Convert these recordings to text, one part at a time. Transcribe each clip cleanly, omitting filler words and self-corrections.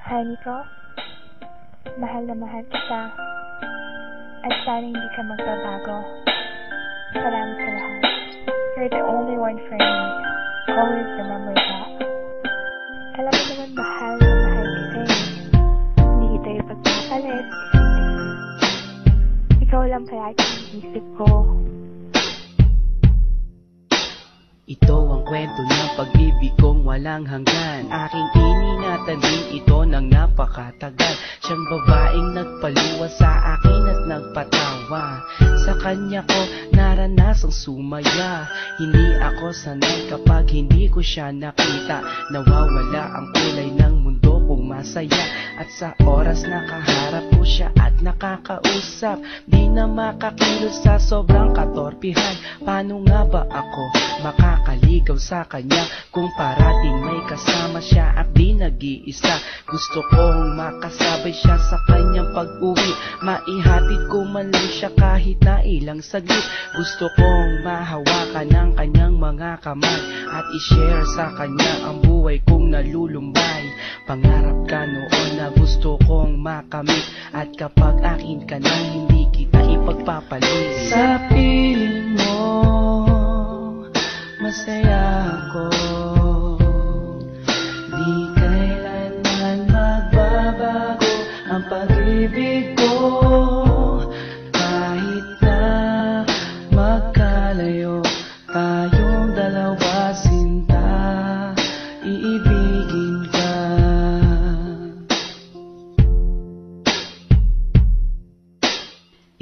Honey ko, mahal na mahal kita at sana hindi ka magbabago. Salamat sa lahat. You're the only one for me. Always remember that. Alam mo naman mahal na mahal kita eh. Hindi kita ipagpapalit. Ikaw lang palagi ang isip ko. Ito ang kwento ng pag-ibig kong walang hanggan. Aking iningatan din ito ng napakatagal. Siyang babaeng nagpaluwa sa akin at nagpatawa. Sa kanya ko naranasang sumaya. Hindi ako sanay kapag hindi ko siya nakita. Nawawala ang kulay ng mundo kong masaya. At sa oras nakaharap ko siya at nakakausap, di na makakilos sa sobrang katorpihan. Paano nga ba ako makakaligaw sa kanya kung parating may kasama siya at di nag-iisa? Gusto kong makasabay siya sa kanyang pag-uwi, maihatid ko man lang siya kahit na ilang saglit. Gusto kong mahawakan ng kanyang mga kamay at i-share sa kanya ang buhay kong nalulumbay. Pangarap ka noon na gusto kong makamit, at kapag akin ka na hindi kita ipagpapalit. Sa piling mo masaya ako, di kailanman magbabago ang pag-ibig ko. Kahit na magkalayo tayong dalawa, sinta, iibigin ka.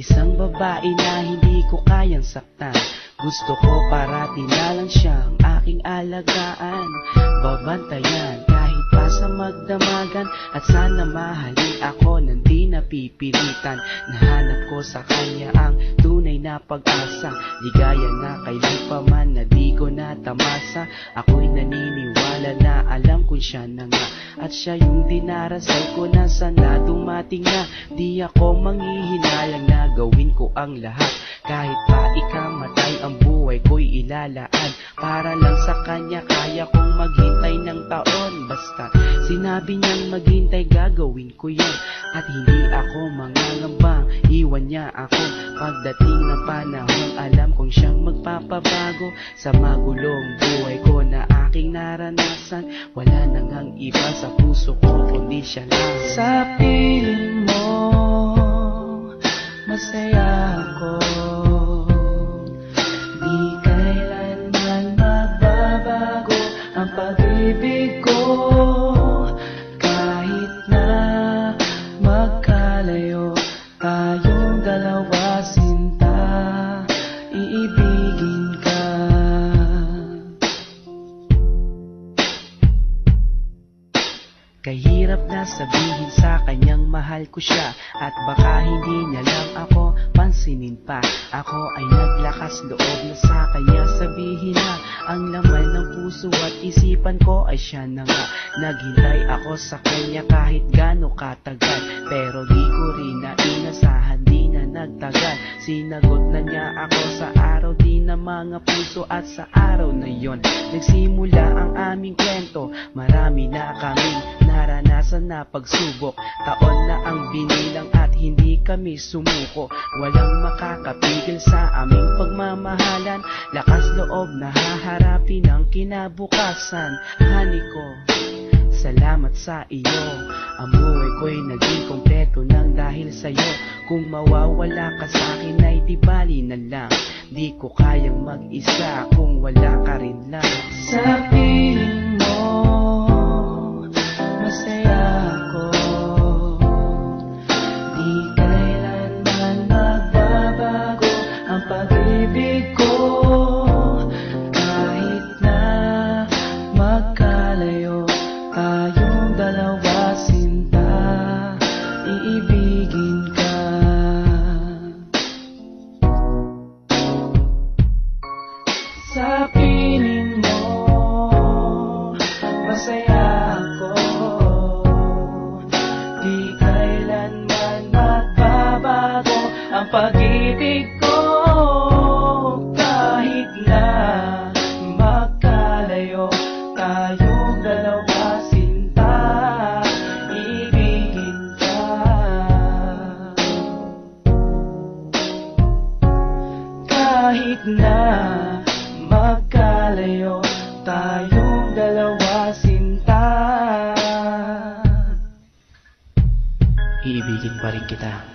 Isang babae na hindi ko kayang saktan. Gusto ko parati na lang siyang aking alagaan, babantayan kahit pa sa magdamagan. At sana mahalin ako nang di napipilitan. Nahanap ko sa kanya ang tunay na pag-asa, ligaya na kailan pa man na di ko natamasa. Ako'y naniniwala na alam kong siya na nga, at siya yung dinarasal ko na sana dumating na. Di ako manghihinalang na gawin ko ang lahat, kahit pa ikamatay ang buhay ko'y ilalaan. Para lang sa kanya kaya kong maghintay ng taon. Basta sinabi niyang maghintay gagawin ko yan. At hindi ako mangangambang iwan niya ako. Pagdating ng panahon alam kong siyang magpapabago. Sa magulong buhay ko na aking naranasan, wala nang ang iba sa puso ko kundi siya lang. Sa piling mo masaya ako, di kailanman magbabago ang pag-ibig ko. Kahit na magkalayo tayong dalawa, sinta, iibigin ka. Kahirap na sabihin sa kanyang mahal ko siya, at baka hindi niya lang ako pansinin pa. Ako ay naglakas loob na sa kanya sabihin na ang laman ng puso at isipan ko ay siya na nga. Naghintay ako sa kanya kahit gaano katagal, pero di ko rin na inasahan, di na nagtagal. Sinagot na niya ako sa araw din ng mga puso, at sa araw na yon nagsimula ang aming kwento. Marami na kaming naranasan na pagsubok, taon na ang binilang at hindi kami sumuko. Walang makakapigil sa aming pagmamahalan, lakas loob na haharapin ang kinabukasan. Honey ko, salamat sa iyo, ang buhay ko'y naging kompleto nang dahil sa'yo. Kung mawawala ka sa'kin ay di bali na lang, di ko kayang mag-isa kung wala ka rin lang. Sa piling mo masaya ako, di kailanman magbabago ang pag-ibig ko. Kahit na magkalayo tayong dalawa, sinta, iibigin ka. Sa piling mo masaya ako, di kailanman magbabago ang pag-ibig ko. Kahit na magkalayo tayong dalawa, sinta, kahit na magkalayo tayong dalawa, sinta. Iibigin pa rin kita.